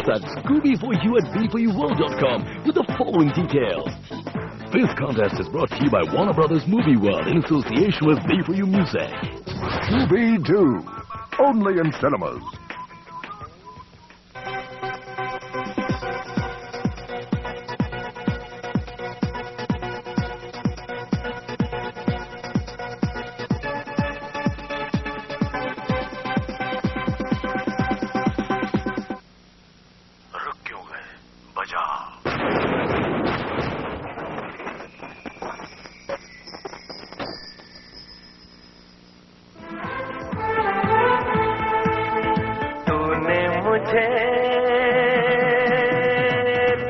at Scooby4U at B4UWorld.com with the following details. This contest is brought to you by Warner Brothers Movie World in association with B4U Music. Scooby-Doo, only in cinemas.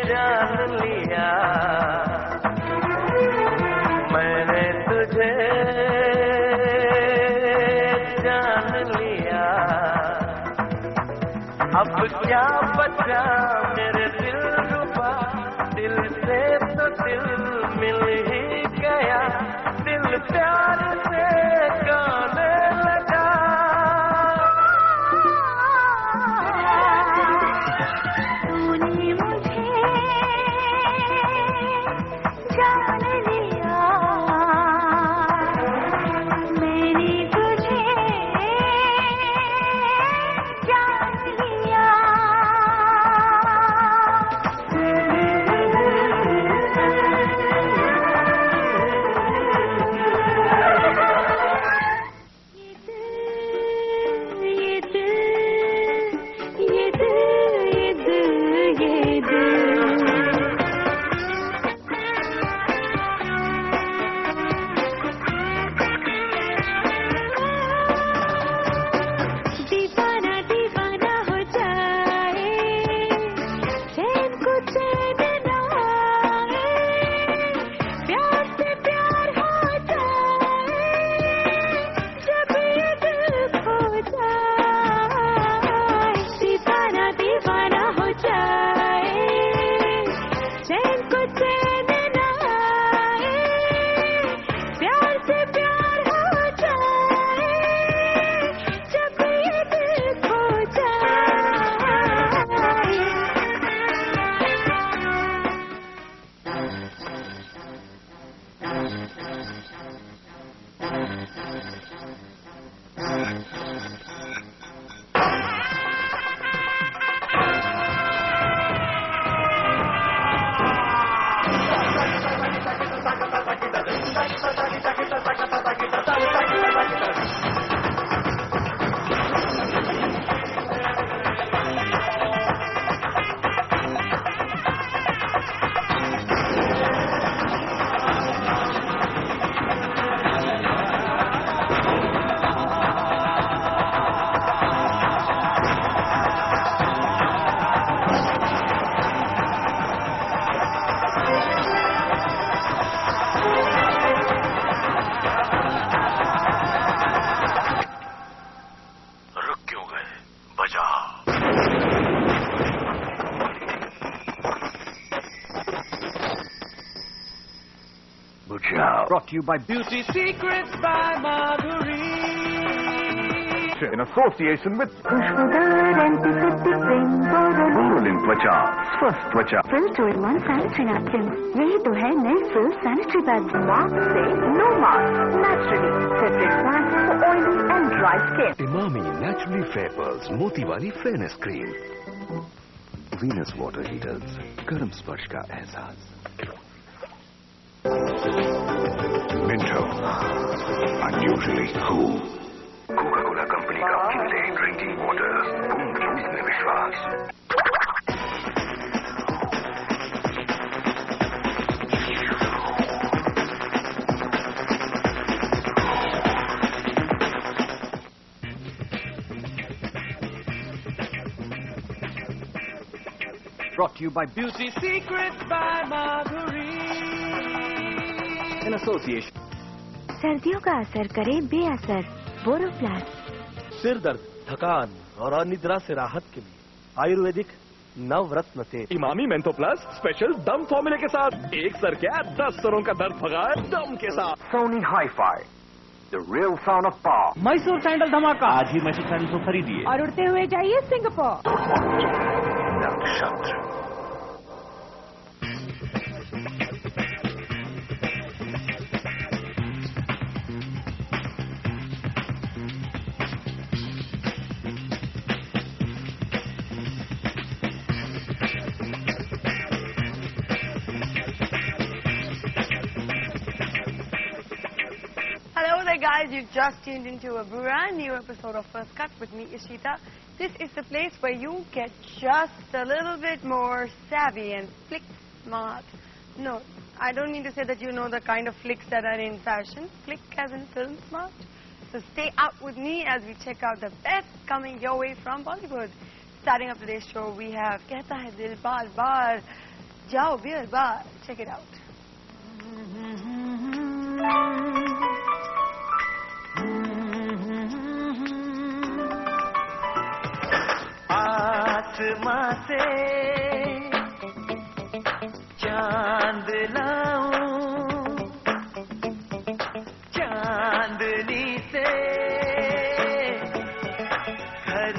जान लिया मैंने तुझे जान लिया अब क्या बचा मेरे दिल रुबा दिल से तो दिल मिल ही गया दिल प्यार से गाने लगा Brought to you by Beauty Secrets by Madhuri. In association with Pushpadar Antiseptic Cream Powder. Burulin Twacha, Swasth Twacha. Fill 2-in-1 sanitary napkin. यही तो है नए फिल sanitary pads. Mask से no mask. Naturally separate wax for oily and dry skin. Imami Naturally Fair Pearls मोती वाली fairness cream. Venus Water Heaters, गर्म स्पर्श का एहसास. Minto, unusually cool. Coca Cola company का किनले ड्रिंकिंग वाटर बूंद बूंद में विश्वास. Brought to you by Beauty Secrets by Madhuri. In association. सर्दियों का असर करे बेअसर बोरोप्लस. सिर दर्द, थकान और अनिद्रा से राहत के लिए आयुर्वेदिक नवरत्न तेल इमामी मेंथो प्लस स्पेशल दम फॉर्मूले के साथ. एक सर क्या 10 सरों का दर्द भगाए दम के साथ. Sony Hi-Fi, the real sound of power. Mysore sandal धमाका. आज ही मैसूर सैंडल को खरीदिए और उड़ते हुए जाइए Singapore. guys, you've just tuned into a brand new episode of First Cut with me, Ishita. This is the place where you get just a little bit more savvy and flick smart. No, I don't mean to say that you know the kind of flicks that are in fashion. Flick as in film smart. So stay up with me as we check out the best coming your way from Bollywood. Starting up today's show, we have Kehta Hai Dil Baar Baar Jao Beer Bar. Check it out. आसमां से चांद लाऊं, चांदनी से घर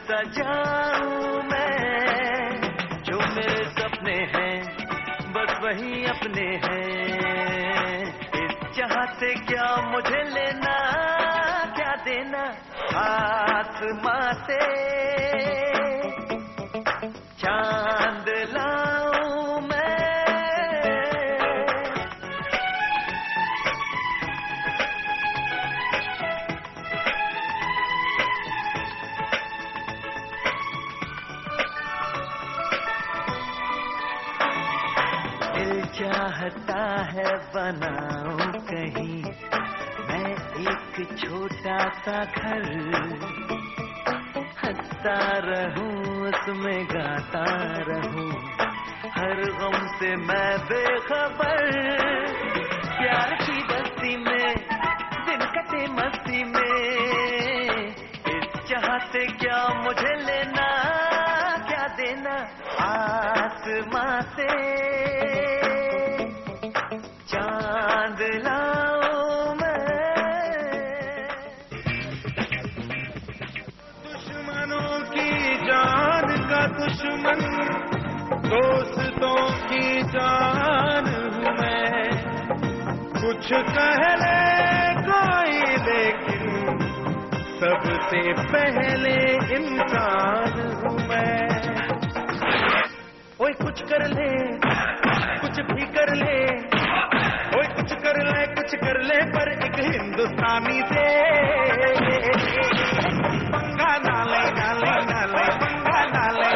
सजाऊं मैं। जो मेरे सपने हैं बस वही अपने हैं। इस चाहत से क्या मुझे लेना क्या देना। आसमां से चांद लाऊं मैं। दिल चाहता है बनाऊं कहीं मैं एक छोटा सा घर। हंसता रहूं उसमें गाता रहूं, हर गम से मैं बेखबर। प्यार की बस्ती में दिन कटे मस्ती में। इस चाहत से क्या मुझे लेना क्या देना। आसमां से चांद लाऊं मैं। दुश्मनों की जान का दुश्मन, दोस्तों की जान हूँ मैं। कुछ कह ले कोई लेकिन सबसे पहले इंसान हूँ मैं। ओए कुछ कर ले कुछ भी कर ले, ओए कुछ कर ले पर एक हिंदुस्तानी से पंगा ना ले ना ले ना ले पंगा ना ले।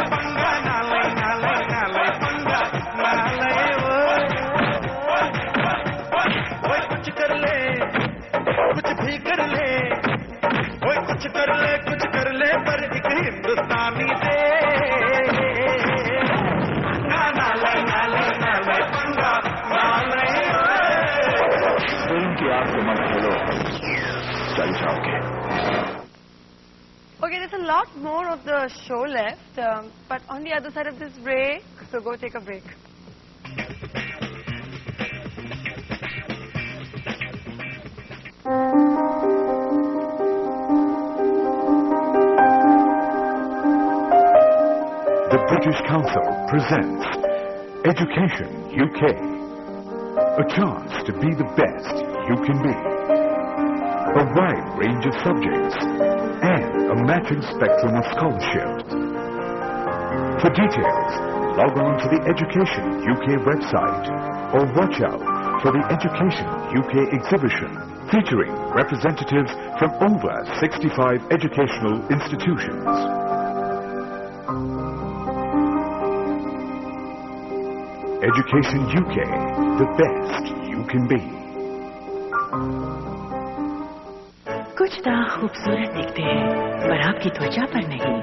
पंगा ना ले ना ले ना ले पंगा ना ले। ओए कुछ कर ले कुछ भी कर ले, ओए कुछ कर ले पर एक हिंदुस्तानी से ना ले ना ले ना ले पंगा ना ले। फिल्म की आग से मत खेलो, चल जाओगे। Okay, there's a lot more of the show left, but on the other side of this break, so go take a break. The British Council presents Education UK. A chance to be the best you can be. A wide range of subjects and a matching spectrum of scholarships. For details, log on to the Education UK website or watch out for the Education UK exhibition featuring representatives from over 65 educational institutions. Education UK, the best you can be. कुछ दाग खूबसूरत दिखते हैं पर आपकी त्वचा पर नहीं।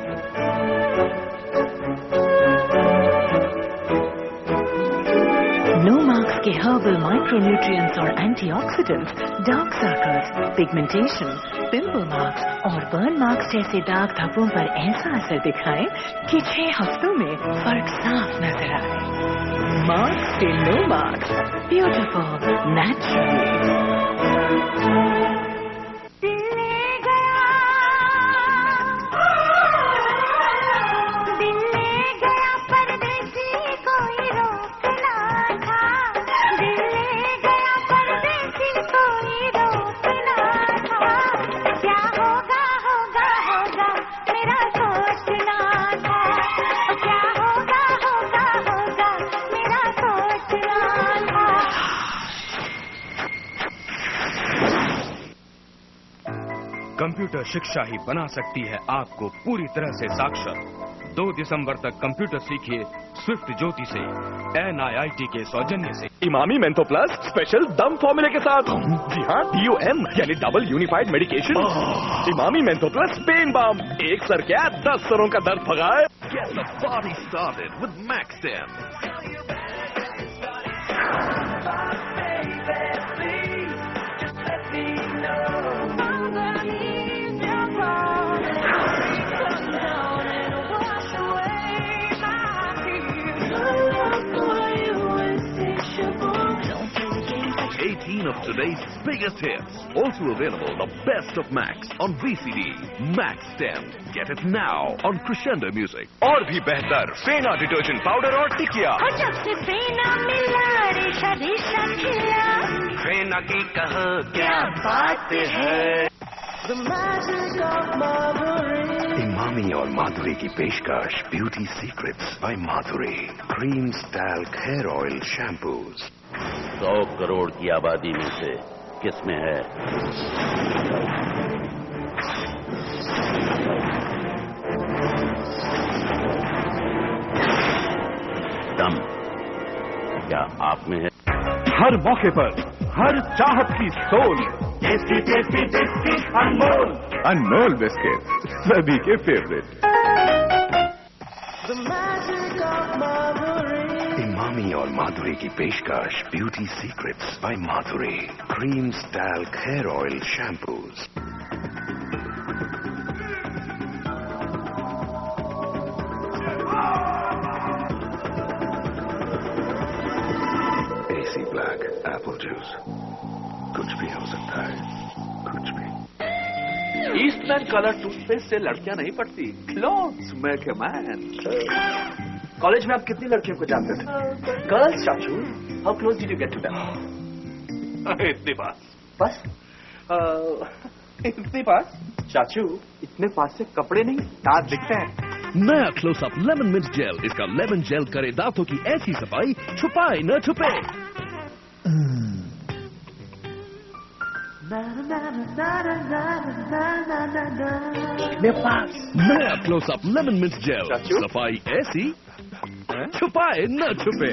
नो मार्क्स के हर्बल माइक्रोन्यूट्रिएंट्स और antioxidants dark circles, pigmentation, pimple marks और बर्न मार्क्स जैसे दाग धब्बों पर ऐसा असर दिखाएं कि 6 हफ्तों में फर्क साफ नजर आए। मार्क्स से no marks, beautiful naturally. Computer शिक्षा ही बना सकती है आपको पूरी तरह से साक्षर। 2 दिसंबर तक कंप्यूटर सीखिए स्विफ्ट ज्योति से, NIIT के सौजन्य से। इमामी मेंथो प्लस स्पेशल दम फॉर्मूले के साथ। जी हाँ, DOM यानी double unified medication. Emami mentho plus pain balm, एक सर क्या 10 सरों का दर्द भगाए। Get the party started with Max10. Of today's biggest hits. Also available the best of Max on VCD. Max10. Get it now on Crescendo Music. और भी बेहतर फेना डिटर्जेंट पाउडर और टिकिया। जब से फेना मिला रेशा रेशा खिला, फेना की कहो क्या बात है। इमामी और माधुरी की पेशकश beauty secrets by Madhuri, creams, talc, hair oil, shampoos. 100 crore की आबादी में से किसमें है? दम क्या आप में है? हर मौके पर हर चाहत की सोल, tasty tasty tasty Anmol, Anmol biscuit सभी के फेवरेट। इमामी और माधुरी की पेशकश beauty secrets by Madhuri, creams, talc, hair oil, shampoos. AC black apple juice, कुछ भी हो सकता है, कुछ भी। ईस्टमैन कलर टूथपेस्ट से लड़कियां नहीं पड़ती, clothes make a man. College में आप कितनी लड़कियों को जानते थे? गर्ल्स चाचू, how close did you get to them? इतने पास। बस इतने पास? चाचू, इतने पास से कपड़े नहीं दांत दिखते हैं। नया क्लोजअप लेमन मिंट जेल। इसका लेमन जेल करे दांतों की ऐसी सफाई, छुपाए न छुपे। नया क्लोजअप लेमन मिंट जेल, सफाई ऐसी छुपाए न छुपे।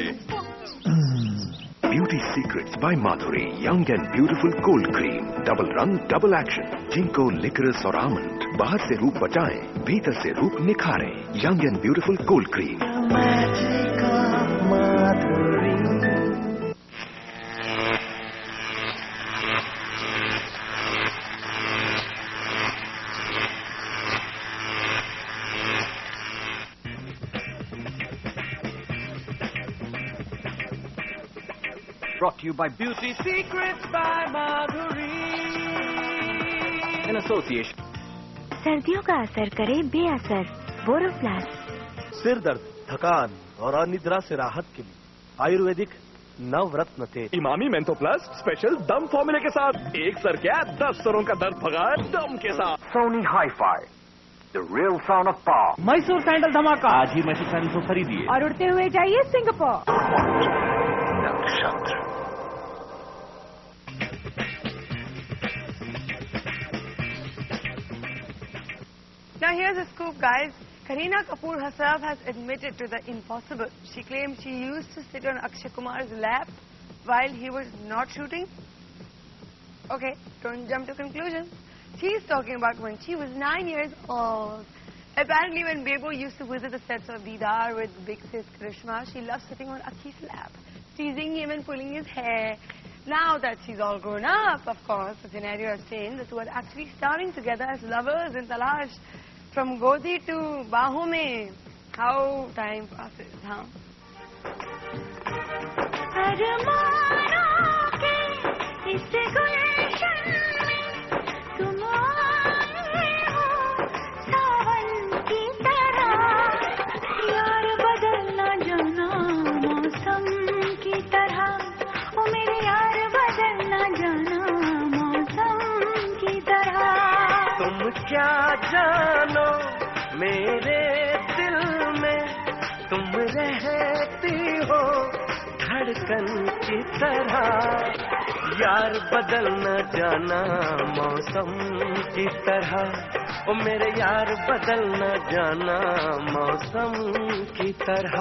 Beauty secrets by Madhuri, young and beautiful cold cream, double रंग डबल एक्शन, जिंको, लिकरस और आमंड। बाहर से रूप बचाएं, भीतर से रूप निखारें। Young and beautiful cold cream. Brought to you by Beauty Secrets by Madhuri. in association. सर्दियों का असर करे बेअसर बोरोप्लस। सिर दर्द, थकान और अनिद्रा से राहत के लिए आयुर्वेदिक नवरत्न तेल। इमामी मेंथो प्लस स्पेशल दम फॉर्मूले के साथ, एक सर क्या 10 सरों का दर्द भगाए दम के साथ। Sony Hi-Fi, the real sound of power. Mysore sandal धमाका, आज ही मैसूर सैंडल को खरीदिए और उड़ते हुए जाइए सिंगापुर। नक्षत्र। Now here's a scoop, guys. Kareena Kapoor herself has admitted to the impossible. She claims she used to sit on Akshay Kumar's lap while he was not shooting. Okay, don't jump to conclusions. She's talking about when she was 9 years old. Apparently when Bebo used to visit the sets of Didar with big sis Karishma, she loved sitting on Akhi's lap, teasing him and pulling his hair. Now that she's all grown up, of course, the scenario has changed. The two are actually starring together as lovers in Talash. From Godi to Bahu mein, how time passes, huh? क्या जानो मेरे दिल में तुम रहती हो धड़कन की तरह, यार बदल न जाना मौसम की तरह, ओ मेरे यार बदल न जाना मौसम की तरह,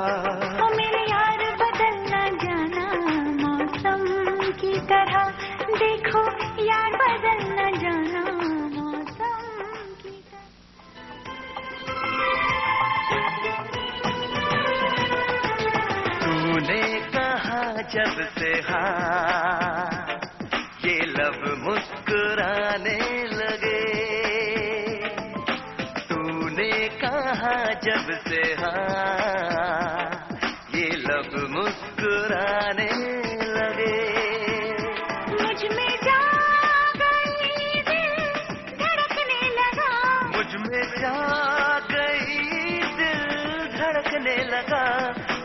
ओ मेरे यार बदल न जाना मौसम की तरह, देखो यार बदल न जाना मौसम की तरह। तूने कहा जब से हाँ ये लब मुस्कुराने लगे, तूने कहा जब से हाँ ये लब मुस्कुराने लगे, मुझ में जा गई दिल धड़कने लगा, मुझ में जा गई दिल धड़कने लगा,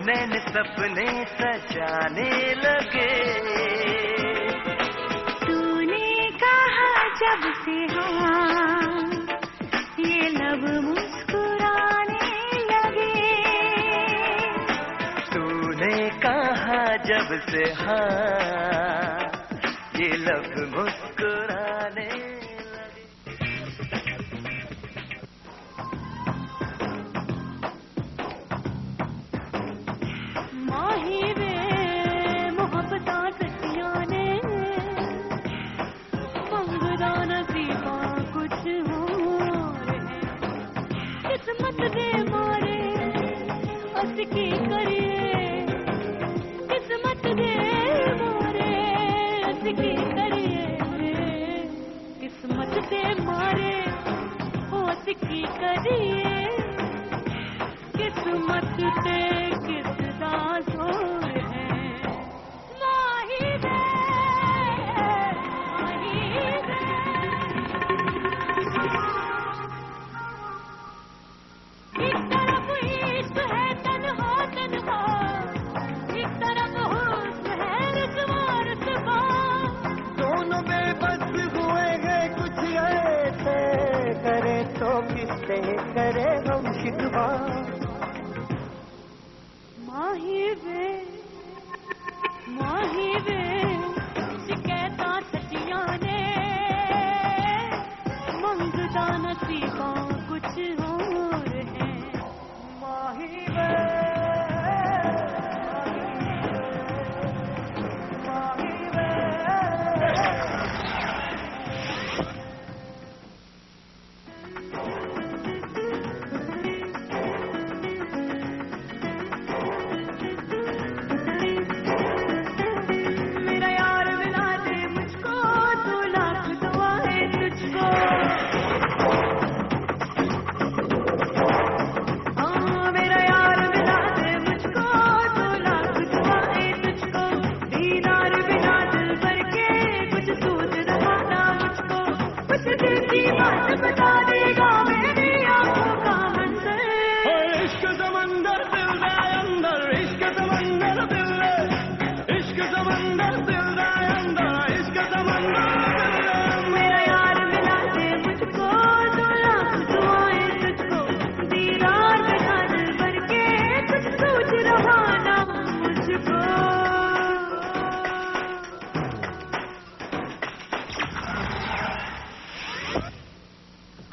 नैन सपने सजाने लगे, तूने कहा जब से हाँ ये लब मुस्कुराने लगे, तूने कहा जब से हाँ ये लब मुस्कुराने लगे। माही वे मोहब्बतां सच्चियां ने मंगदा नसीबा कुछ होर है, किस्मत दे मारे अस की करिए, किस्मत दे मारे अस की करिए, किस्मत दे मारे अस की करिए, किस्मत ते किसदा जोर है, माही वे माही वे। एक तरफ इश्क है तन्हा तन्हा, एक तरफ हुस्न है रुसवा रुसवा, दोनों बेबस हुए हैं कुछ ऐसे, करे तो किससे करे हम शिकवा, माही वे शिकायता सच्चियां ने मंगदा नसीबा कुछ होर है, माही वे माही वे।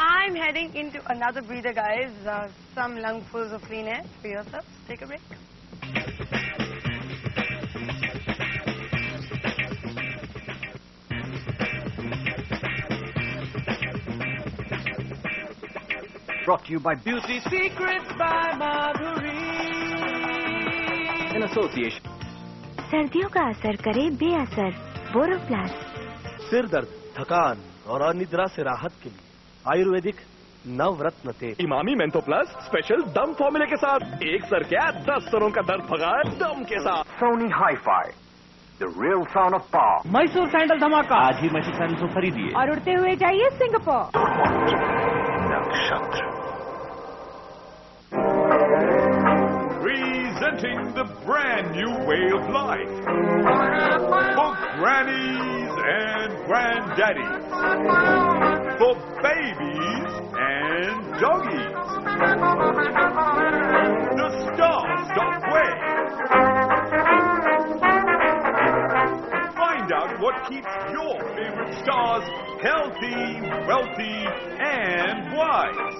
I'm heading into another breather, guys. Some lungfuls of clean air for yourselves. Take a break. Brought to you by Beauty Secrets by Madhuri in association. सर्दियों का असर करे बेअसर बोरोप्लस। सिर दर्द, थकान और अनिद्रा से राहत के लिए आयुर्वेदिक नवरत्न तेल। इमामी मेंथो प्लस स्पेशल दम फॉर्मूले के साथ, एक सर क्या 10 सरों का दर्द भगाए दम के साथ। Sony Hi-Fi, the real sound of power. Mysore sandal धमाका, आज ही मैसूर सैंडल को खरीदिए और उड़ते हुए जाइए Singapore. Nakshatra. Presenting the brand new way of life for grannies and granddaddies, for babies and doggies. The Stars of Way. Find out what keeps your favorite stars healthy, wealthy, and wise?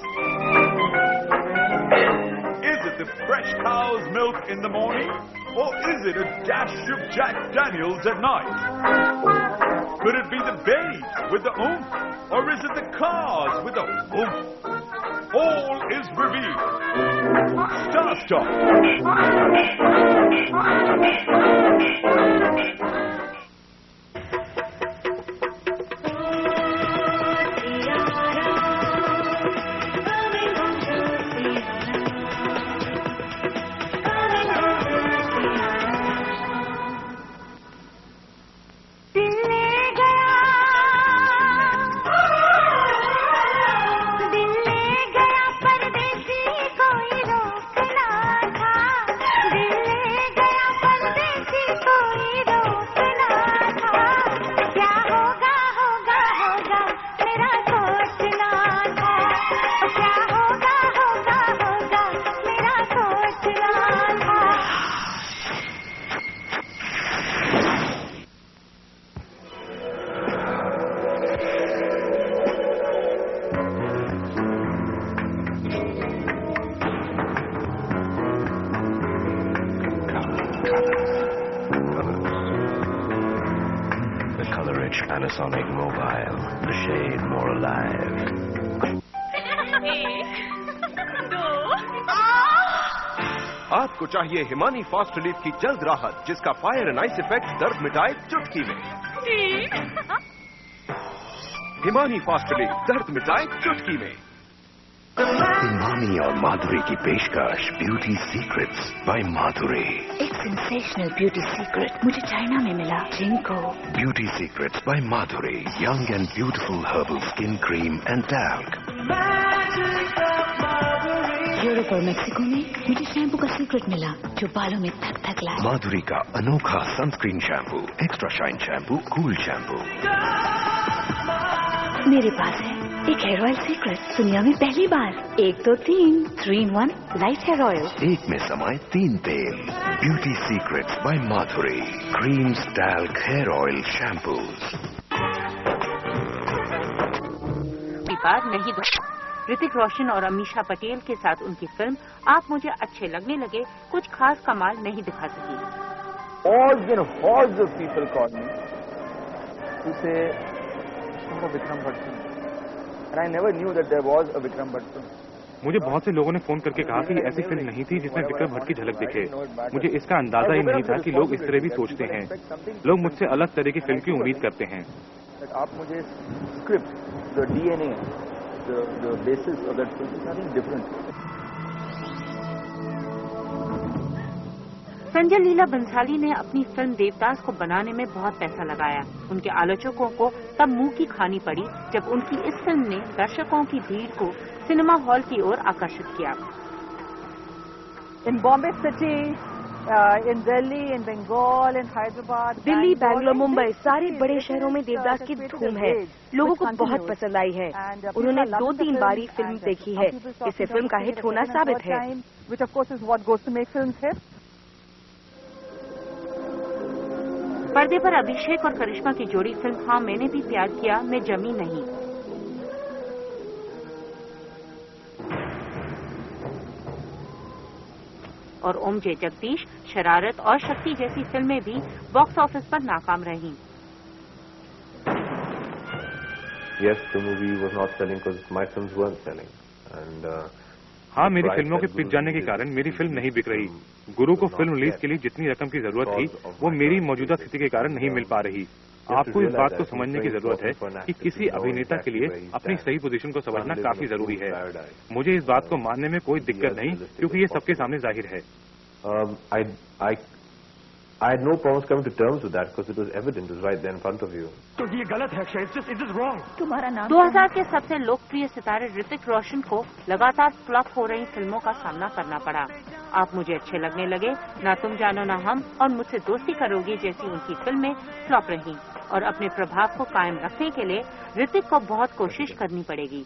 Is it the fresh cow's milk in the morning? Or is it a dash of Jack Daniels at night? Could it be the babes with the oomph? Or is it the cars with the oomph? All is revealed. Star Stop. Panasonic Mobile, the shade more alive. आपको चाहिए Himani fast relief की जल्द राहत, जिसका fire and ice effect दर्द मिटाए चुटकी में। हिमानी फास्ट रिलीफ दर्द मिटाए चुटकी में। इमामी और माधुरी की पेशकश ब्यूटी सीक्रेट्स बाय माधुरी। एक सेंसेशनल ब्यूटी सीक्रेट मुझे चाइना में मिला, ginkgo. Beauty secrets by Madhuri, young and beautiful herbal skin cream and talc. Europe और मेक्सिको में मुझे शैम्पू का सीक्रेट मिला जो बालों में थक थक लाए। माधुरी का अनोखा sunscreen shampoo, extra shine shampoo, cool shampoo. मेरे पास है एक हेयर ऑयल सीक्रेट, दुनिया में पहली बार। 1 2 3 3-in-1 लाइट हेयर ऑयल। एक में समाये 3 तेल। Beauty secrets by Madhuri, creams, talc, hair oil, shampoos. नहीं दो। ऋतिक रोशन और अमीषा पटेल के साथ उनकी फिल्म आप मुझे अच्छे लगने लगे कुछ खास कमाल नहीं दिखा सकी। Hordes of people called me to say, "Oh, Vikram Bhatt film." And I never knew that there was a Vikram Bhatt film. मुझे बहुत से लोगों ने फोन करके कहा कि ऐसी फिल्म नहीं थी जिसमें विक्रम भट्ट की झलक दिखे। मुझे इसका अंदाजा ही नहीं था कि लोग इस तरह भी सोचते हैं। लोग मुझसे अलग तरह की फिल्म की उम्मीद करते हैं। आप मुझे script, the DNA, the basis of that film is nothing different. Sanjay Leela Bhansali ने अपनी फिल्म देवदास को बनाने में बहुत पैसा लगाया। उनके आलोचकों को तब मुंह की खानी पड़ी जब उनकी इस फिल्म ने दर्शकों की भीड़ को सिनेमा हॉल की ओर आकर्षित किया। In Bombay City, in Delhi, in Bengal, in Hyderabad, Delhi, Bangalore, Mumbai, सारे बड़े शहरों में देवदास की धूम है। लोगों को बहुत पसंद आई है। उन्होंने 2-3 बारी फिल्म देखी है। इससे फिल्म का हिट होना साबित है। Which of course is what goes to make films hit. पर्दे पर अभिषेक और करिश्मा की जोड़ी फिल्म हाँ मैंने भी प्यार किया में जमी नहीं। और ओम जे जगदीश, शरारत और शक्ति जैसी फिल्में भी बॉक्स ऑफिस पर नाकाम रहीं। Yes, the movie was not selling because my films weren't selling, and हाँ, मेरी फिल्मों के पिक जाने के कारण मेरी फिल्म नहीं बिक रही। गुरु को फिल्म रिलीज के लिए जितनी रकम की जरूरत थी वो मेरी मौजूदा स्थिति के कारण नहीं मिल पा रही। आपको इस बात को समझने की जरूरत है कि किसी अभिनेता के लिए अपनी सही पोजीशन को समझना काफी जरूरी है। मुझे इस बात को मानने में कोई दिक्कत नहीं क्योंकि ये सबके सामने जाहिर है। I had no problems coming to terms with that because it was evident, it was right there in front of you. तो ये गलत है, it is wrong. तुम्हारा नाम 2000 के सबसे लोकप्रिय सितारे ऋतिक रोशन को लगातार फ्लॉप हो रही फिल्मों का सामना करना पड़ा। आप मुझे अच्छे लगने लगे, ना तुम जानो ना हम और मुझसे दोस्ती करोगी जैसी उनकी फिल्में फ्लॉप रहीं और अपने प्रभाव को कायम रखने के लिए ऋतिक को बहुत कोशिश करनी पड़ेगी।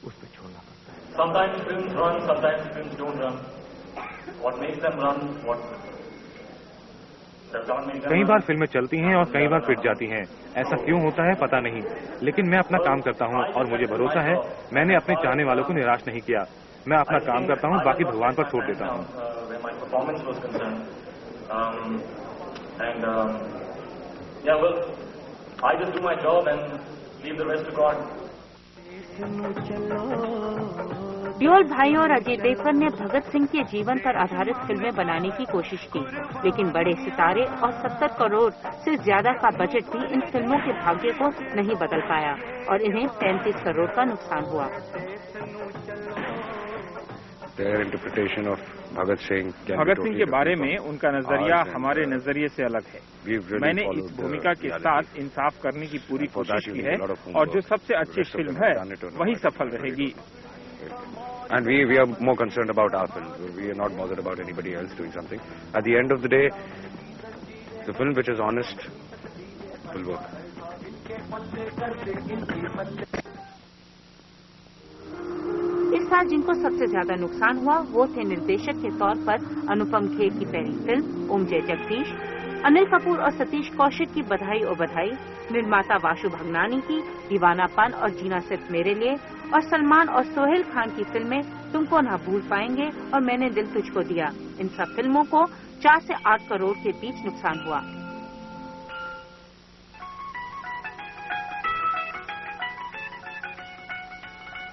उसको छोड़ना पड़ता है। Sometimes films run, sometimes films don't run. What makes them run? कई बार फिल्में चलती हैं और कई बार पिट जाती हैं। ऐसा क्यों होता है पता नहीं, लेकिन मैं अपना काम करता हूं और मुझे भरोसा है मैंने अपने चाहने वालों को निराश नहीं किया। मैं अपना काम करता हूं, बाकी भगवान पर छोड़ देता हूं। I just do my job and leave the rest to God. Deol भाइयों और अजय देवगन ने भगत सिंह के जीवन पर आधारित फिल्में बनाने की कोशिश की, लेकिन बड़े सितारे और 70 करोड़ से ज्यादा का बजट भी इन फिल्मों के भाग्य को नहीं बदल पाया और इन्हें 35 करोड़ का नुकसान हुआ। भगत सिंह के बारे में उनका नजरिया हमारे नजरिए से अलग है। मैंने इस भूमिका के साथ इंसाफ करने की पूरी कोशिश की है और जो सबसे अच्छी फिल्म है वही सफल रहेगी। And we are more concerned about our film. We are not bothered about anybody else doing something. At the end of the day, the film which is honest will work. इस साल जिनको सबसे ज्यादा नुकसान हुआ वो थे निर्देशक के तौर पर अनुपम खेर की पहली फिल्म ओम जय जगदीश, अनिल कपूर और सतीश कौशिक की बधाई ओ बधाई, निर्माता वाशु भगनानी की दीवानापन और जीना सिर्फ मेरे लिए, और सलमान और सोहेल खान की फिल्में तुमको ना भूल पाएंगे और मैंने दिल तुझको दिया। इन सब फिल्मों को 4 से 8 करोड़ के बीच नुकसान हुआ।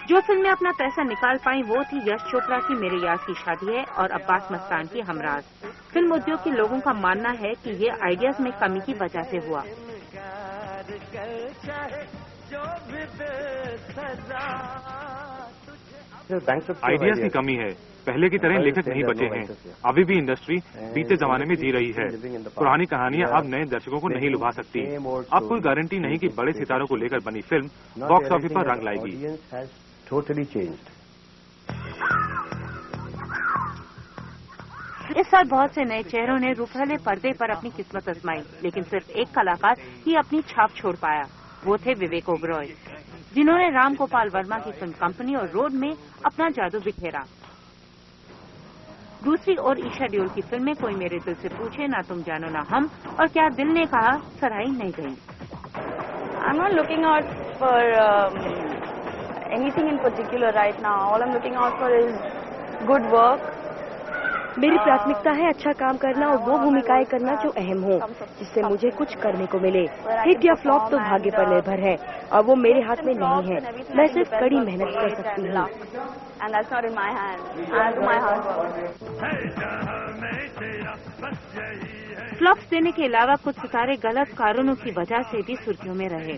जो फिल्में अपना पैसा निकाल पाई वो थी यश चोपड़ा की मेरे यार की शादी है और अब्बास मस्तान की हमराज। फिल्म उद्योग के लोगों का मानना है कि ये आइडियाज में कमी की वजह से हुआ। आइडियाज की कमी है। पहले की तरह लेखक नहीं बचे हैं। अभी भी इंडस्ट्री बीते जमाने में जी रही है। पुरानी कहानियां अब नए दर्शकों को नहीं लुभा सकती। अब कोई गारंटी नहीं कि बड़े सितारों को लेकर बनी फिल्म बॉक्स ऑफिस पर रंग लाएगी। इस साल बहुत से नए चेहरों ने रूपहले पर्दे पर अपनी किस्मत आजमाई, लेकिन सिर्फ एक कलाकार ही अपनी छाप छोड़ पाया। वो थे विवेक ओबरॉय, जिन्होंने राम गोपाल वर्मा की फिल्म कंपनी और रोड में अपना जादू बिखेरा। दूसरी ओर ईशा देओल की फिल्में कोई मेरे दिल से पूछे, ना तुम जानो ना हम और क्या दिल ने कहा सराही नहीं गई। I'm not looking out for anything in particular right now. All I'm looking out for is good work. मेरी प्राथमिकता है अच्छा काम करना और वो भूमिकाएं करना जो अहम हो, जिससे मुझे कुछ करने को मिले। हिट या फ्लॉप तो भाग्य पर निर्भर है और वो मेरे हाथ में नहीं है। मैं सिर्फ कड़ी मेहनत कर सकती हूँ। And that's not in my hands. I do my hard work. Flops देने के अलावा कुछ सितारे गलत कारणों की वजह से भी सुर्खियों में रहे।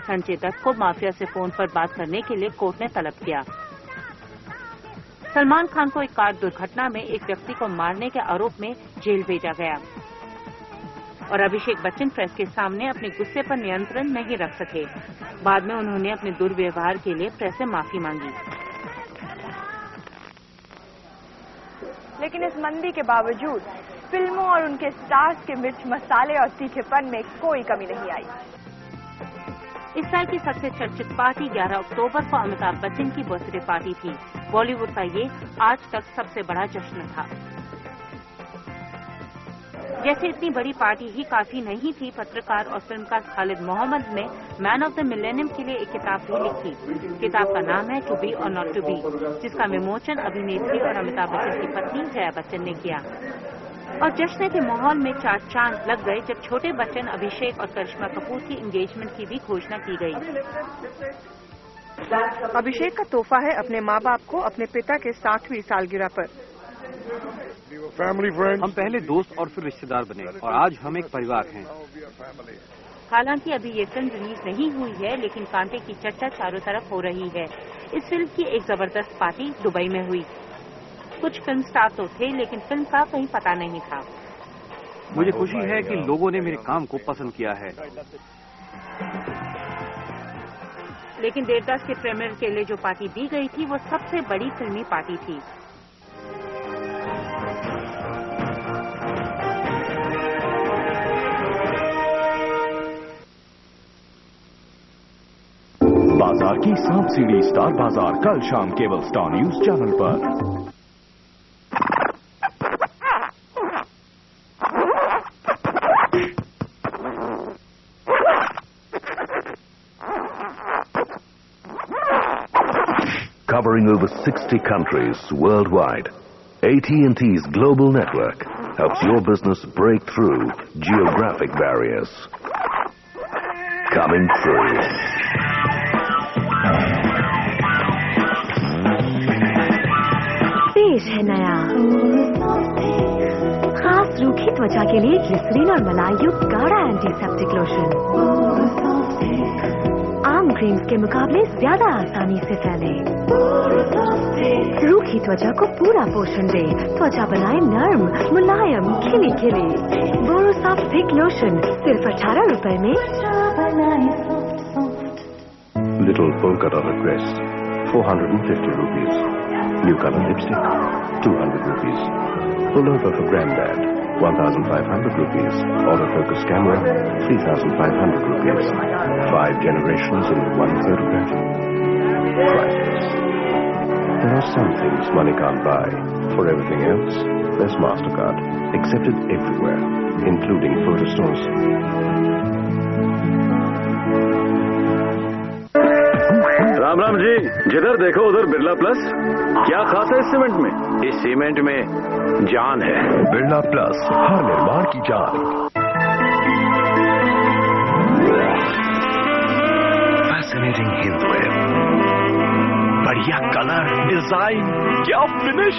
संजय दत्त को माफिया से फोन पर बात करने के लिए कोर्ट ने तलब किया। सलमान खान को एक कार दुर्घटना में एक व्यक्ति को मारने के आरोप में जेल भेजा गया और अभिषेक बच्चन प्रेस के सामने अपने गुस्से पर नियंत्रण नहीं रख सके। बाद में उन्होंने अपने दुर्व्यवहार के लिए प्रेस से माफी मांगी। लेकिन इस मंदी के बावजूद फिल्मों और उनके स्टार्स के मिर्च मसाले और तीखेपन में कोई कमी नहीं आई। इस साल की सबसे चर्चित पार्टी 11 अक्टूबर को अमिताभ बच्चन की बर्थडे पार्टी थी। बॉलीवुड का ये आज तक सबसे बड़ा जश्न था। जैसे इतनी बड़ी पार्टी ही काफी नहीं थी, पत्रकार और फिल्मकार खालिद मोहम्मद ने मैन ऑफ द मिलेनियम के लिए एक किताब भी लिखी। किताब का नाम है टू बी और नॉट टू बी, जिसका विमोचन अभिनेत्री और अमिताभ बच्चन की पत्नी जया बच्चन ने किया। और जश्न के माहौल में 4 चांद लग गए जब छोटे बच्चन अभिषेक और करिश्मा कपूर की एंगेजमेंट की भी घोषणा की गई। अभिषेक का तोहफा है अपने माँ बाप को अपने पिता के 60वीं सालगिरह पर। हम पहले दोस्त और फिर रिश्तेदार बने और आज हम एक परिवार हैं। हालांकि अभी ये फिल्म रिलीज नहीं हुई है, लेकिन कांटे की चर्चा चारों तरफ हो रही है। इस फिल्म की एक जबरदस्त पार्टी दुबई में हुई। कुछ फिल्म स्टार तो थे, लेकिन फिल्म का कहीं पता नहीं था। मुझे खुशी है कि लोगों ने मेरे काम को पसंद किया है। लेकिन देवदास के प्रीमियर के लिए जो पार्टी दी गई थी वो सबसे बड़ी फिल्मी पार्टी थी। बाजार की सांप सीढ़ी स्टार बाजार कल शाम केवल स्टार न्यूज चैनल पर। covering over 60 countries worldwide. AT&T's global network helps your business break through geographic barriers. Coming through. पेश है नया खास रूखी त्वचा के लिए ग्लिसरीन और मलाई युक्त गाढ़ा एंटीसेप्टिक लोशन। आम क्रीम्स के मुकाबले ज्यादा आसानी से फैले, रूखी त्वचा को पूरा पोषण दे, त्वचा बनाए नर्म, मुलायम, खिली खिली। बोरोसॉफ्ट थिक लोशन सिर्फ 18 रुपए में। Little polka dotted dress, 450 rupees. New color lipstick, 200 rupees. Pullover for granddad, 1,500 rupees. Autofocus camera, 3,500 rupees. 5 generations in one photograph. Priceless. There are some things money can't buy. For everything else, there's MasterCard. Accepted everywhere, including photo stores. Ram Ram ji, जिधर देखो उधर Birla plus. क्या खास है इस cement में? इस cement में जान है। बिरला प्लस, हर निर्माण की जान। Fascinating Hindware. बढ़िया कलर, डिजाइन, क्या finish.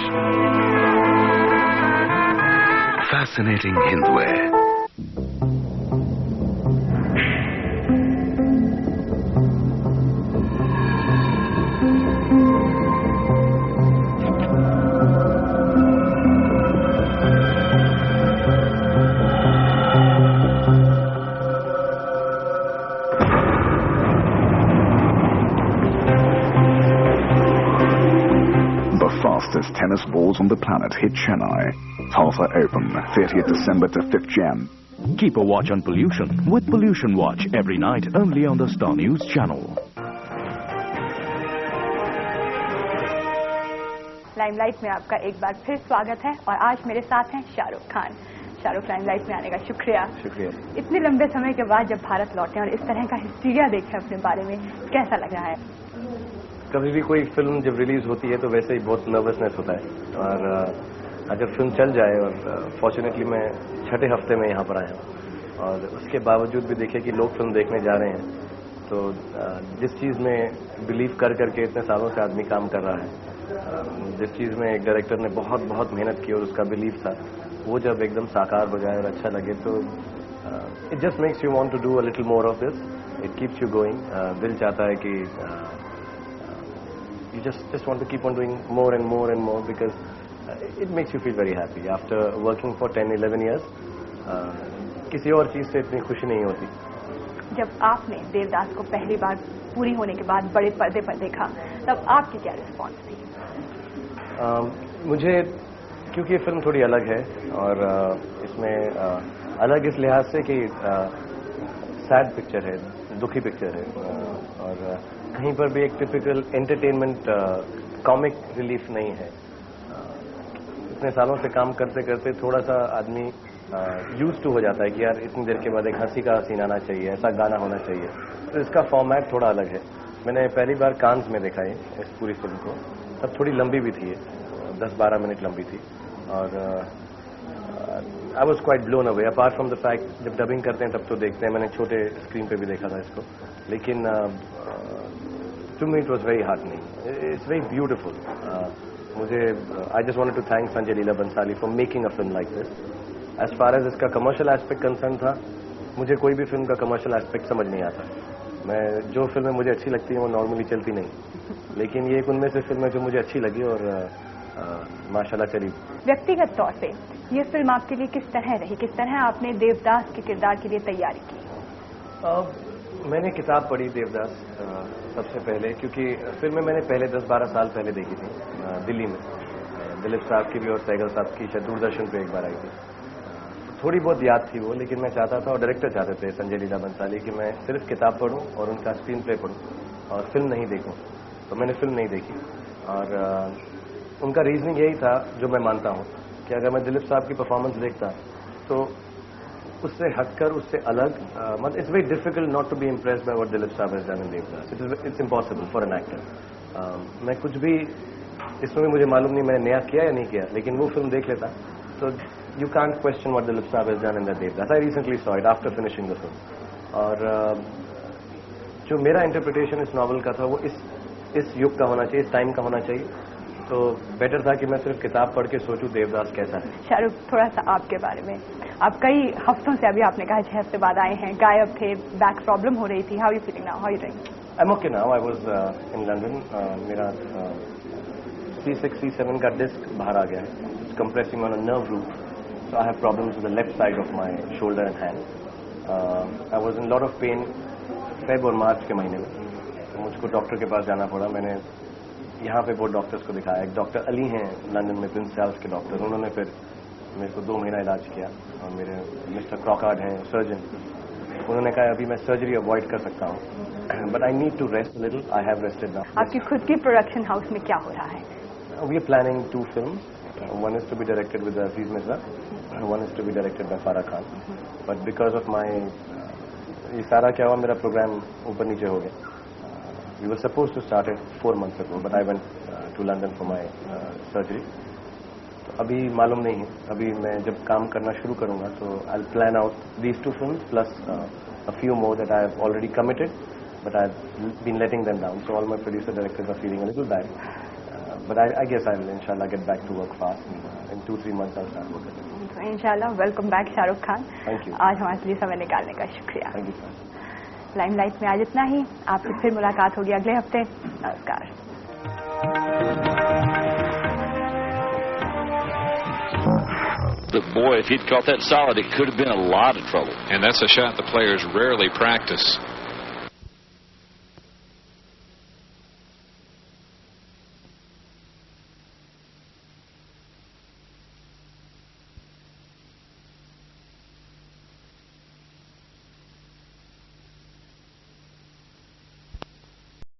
Fascinating Hindware. Fastest tennis balls on the planet hit Chennai. Halfa Open, 30th December to 5th Jan. Keep a watch on pollution with Pollution Watch every night only on the Star News channel. Limelight में आपका एक बार फिर स्वागत है और आज मेरे साथ हैं शाहरुख खान। शाहरुख लाइमलाइट में आने का शुक्रिया। इतने लंबे समय के बाद जब भारत लौटे और इस तरह का हिस्टीरिया देखे अपने बारे में, कैसा लग रहा है? कभी भी कोई फिल्म जब रिलीज होती है तो वैसे ही बहुत नर्वसनेस होता है और अगर फिल्म चल जाए और फॉर्चुनेटली मैं छठे हफ्ते में यहाँ पर आया हूँ और उसके बावजूद भी देखे कि लोग फिल्म देखने जा रहे हैं तो जिस चीज़ में बिलीव कर करके इतने सालों से आदमी काम कर रहा है, जिस चीज़ में एक डायरेक्टर ने बहुत बहुत मेहनत की और उसका बिलीव था, वो जब एकदम साकार हो जाए और अच्छा लगे तो it just makes you want to do a little more of this. It keeps you going. दिल चाहता है कि you just want to keep on doing more and more and more because it makes you feel very happy after working for 10-11 years. किसी और चीज से इतनी खुशी नहीं होती। जब आपने देवदास को पहली बार पूरी होने के बाद बड़े पर्दे पर देखा तब आपकी क्या रिस्पॉन्स थी? मुझे क्योंकि ये फिल्म थोड़ी अलग है और इसमें अलग इस लिहाज से कि सैड पिक्चर है, दुखी पिक्चर है और कहीं पर भी एक टिपिकल एंटरटेनमेंट कॉमिक रिलीफ नहीं है। इतने सालों से काम करते करते थोड़ा सा आदमी यूज टू हो जाता है कि यार इतनी देर के बाद एक हंसी का सीन आना चाहिए, ऐसा गाना होना चाहिए। तो इसका फॉर्मेट थोड़ा अलग है। मैंने पहली बार कांस में देखा है इस पूरी फिल्म को, तब थोड़ी लंबी भी थी, 10-12 मिनट लंबी थी और I was quite blown away. Apart from the fact जब डबिंग करते हैं तब तो देखते हैं, मैंने छोटे स्क्रीन पे भी देखा था इसको, लेकिन to me it was very heartening. It's very beautiful. I just wanted to thank Sanjay Leela Bhansali for making a film like this. As far as इसका commercial aspect concerned था, मुझे कोई भी फिल्म का commercial aspect समझ नहीं आता। मैं जो फिल्में मुझे अच्छी लगती हैं वो नॉर्मली चलती नहीं, लेकिन ये एक उनमें से फिल्म है जो मुझे अच्छी लगी और माशाल्लाह चली। व्यक्तिगत तौर पे ये फिल्म आपके लिए किस तरह रही? किस तरह आपने देवदास के किरदार के लिए तैयारी की? मैंने किताब पढ़ी देवदास सबसे पहले, क्योंकि फिल्में मैंने पहले 10-12 साल पहले देखी थी दिल्ली में। दिलीप साहब की भी और सहगल साहब की शायद दूरदर्शन पे एक बार आई थी। थोड़ी बहुत याद थी वो, लेकिन मैं चाहता था और डायरेक्टर चाहते थे संजय लीला बंसाली कि मैं सिर्फ किताब पढूं और उनका स्क्रीन प्ले पढूं और फिल्म नहीं देखूं। तो मैंने फिल्म नहीं देखी और उनका रीजनिंग यही था जो मैं मानता हूं कि अगर मैं दिलीप साहब की परफॉर्मेंस देखता तो उससे हटकर, उससे अलग, मतलब it's very difficult not to be impressed by what Dilip sahab has done in Devdas. It's impossible for an actor. मैं कुछ भी इसमें भी मुझे मालूम नहीं मैंने नया किया या नहीं किया, लेकिन वो फिल्म देख लेता तो you can't question what Dilip sahab has done in the Devdas. I recently saw it after finishing the film. और जो मेरा इंटरप्रिटेशन इस नॉवल का था वो इस युग का होना चाहिए, इस टाइम का होना चाहिए. तो बेटर था कि मैं सिर्फ किताब पढ़ के सोचूं देवदास कैसा है. शाहरुख, थोड़ा सा आपके बारे में. आप कई हफ्तों से, अभी आपने कहा 6 हफ्ते बाद आए हैं, गायब थे, बैक प्रॉब्लम हो रही थी. How you feeling now? How you doing? I am okay now. I was in London. मेरा C6 C7 का डिस्क बाहर आ गया है. It's compressing on a nerve root. So I have problems with the left side of my shoulder and hand. I was in lot of pain Feb और March के महीने में. तो मुझको डॉक्टर के पास जाना पड़ा. मैंने यहाँ पे बहुत डॉक्टर्स को दिखाया. एक डॉक्टर अली हैं लंदन में, प्रिंस चार्ल्स के डॉक्टर. उन्होंने फिर मेरे को 2 महीना इलाज किया. और मेरे मिस्टर क्रॉकार्ड हैं सर्जन. उन्होंने कहा अभी मैं सर्जरी अवॉइड कर सकता हूँ, but I need to rest little. I have rested now. आपकी खुद की प्रोडक्शन हाउस में क्या हो रहा है? We are planning 2 films. One is to be directed with Aziz Mirza, one is to be directed by Farah Khan. But because of my ये सारा क्या हुआ, मेरा प्रोग्राम ऊपर नीचे हो गया. We were supposed to start it 4 months ago, but I went to London for my surgery. तो अभी मालूम नहीं है. अभी मैं जब काम करना शुरू करूंगा तो I'll plan out these 2 films plus a few more that I have already committed, but I've been letting them down. So all my producer directors are feeling a little bad. But I guess I'll inshallah get back to work fast. In 2-3 months I'll start working. Inshallah. Welcome back Shahrukh Khan. Thank you. आज हमारे लिए समय निकालने का शुक्रिया. Thank you, sir. Limelight में आज इतना ही. आपसे फिर मुलाकात होगी अगले हफ्ते. नमस्कार. But boy, if he'd caught that solid, it could have been a lot of trouble. And that's a shot the players rarely practice.